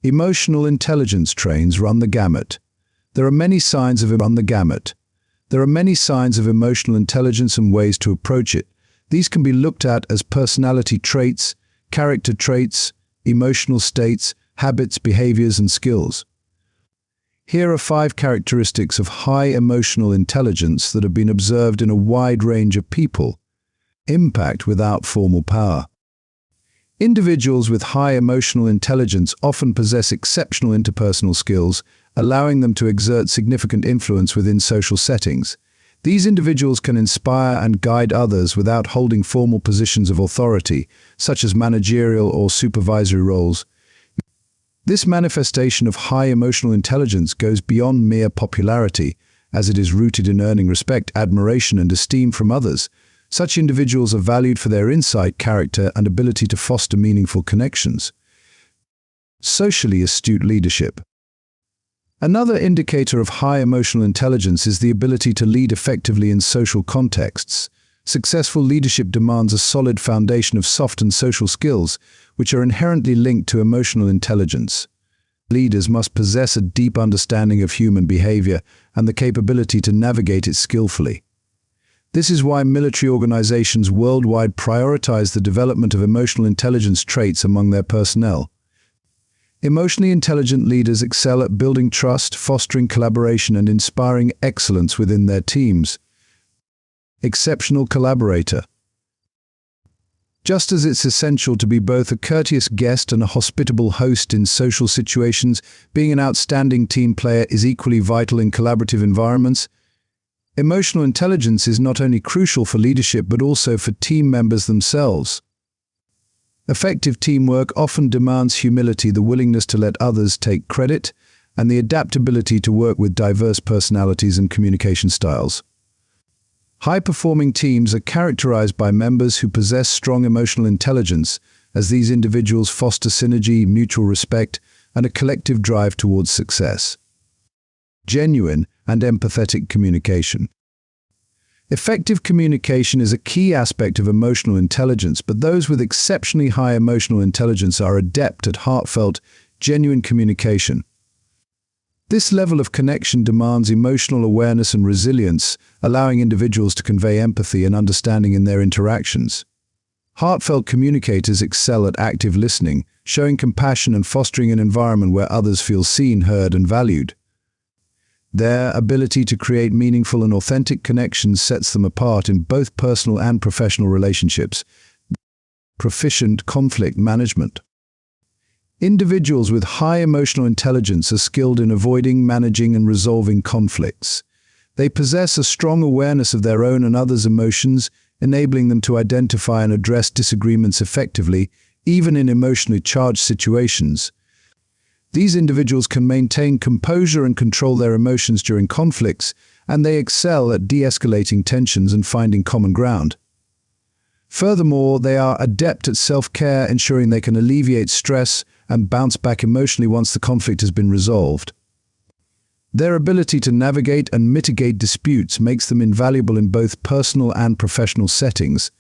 Emotional intelligence traits run the gamut. There are many signs of emotional intelligence and ways to approach it. These can be looked at as personality traits, character traits, emotional states, habits, behaviors, and skills. Here are 5 characteristics of high emotional intelligence that have been observed in a wide range of people. Impact without formal power. Individuals with high emotional intelligence often possess exceptional interpersonal skills, allowing them to exert significant influence within social settings. These individuals can inspire and guide others without holding formal positions of authority, such as managerial or supervisory roles. This manifestation of high emotional intelligence goes beyond mere popularity, as it is rooted in earning respect, admiration, and esteem from others. Such individuals are valued for their insight, character, and ability to foster meaningful connections. Socially astute leadership. Another indicator of high emotional intelligence is the ability to lead effectively in social contexts. Successful leadership demands a solid foundation of soft and social skills, which are inherently linked to emotional intelligence. Leaders must possess a deep understanding of human behavior and the capability to navigate it skillfully. This is why military organizations worldwide prioritize the development of emotional intelligence traits among their personnel. Emotionally intelligent leaders excel at building trust, fostering collaboration, and inspiring excellence within their teams. Exceptional collaborator. Just as it's essential to be both a courteous guest and a hospitable host in social situations, being an outstanding team player is equally vital in collaborative environments. Emotional intelligence is not only crucial for leadership but also for team members themselves. Effective teamwork often demands humility, the willingness to let others take credit, and the adaptability to work with diverse personalities and communication styles. High-performing teams are characterized by members who possess strong emotional intelligence, as these individuals foster synergy, mutual respect, and a collective drive towards success. Genuine and empathetic communication. Effective communication is a key aspect of emotional intelligence, but those with exceptionally high emotional intelligence are adept at heartfelt, genuine communication. This level of connection demands emotional awareness and resilience, allowing individuals to convey empathy and understanding in their interactions. Heartfelt communicators excel at active listening, showing compassion and fostering an environment where others feel seen, heard, and valued. Their ability to create meaningful and authentic connections sets them apart in both personal and professional relationships. Proficient conflict management. Individuals with high emotional intelligence are skilled in avoiding, managing, and resolving conflicts. They possess a strong awareness of their own and others' emotions, enabling them to identify and address disagreements effectively, even in emotionally charged situations. These individuals can maintain composure and control their emotions during conflicts, and they excel at de-escalating tensions and finding common ground. Furthermore, they are adept at self-care, ensuring they can alleviate stress and bounce back emotionally once the conflict has been resolved. Their ability to navigate and mitigate disputes makes them invaluable in both personal and professional settings.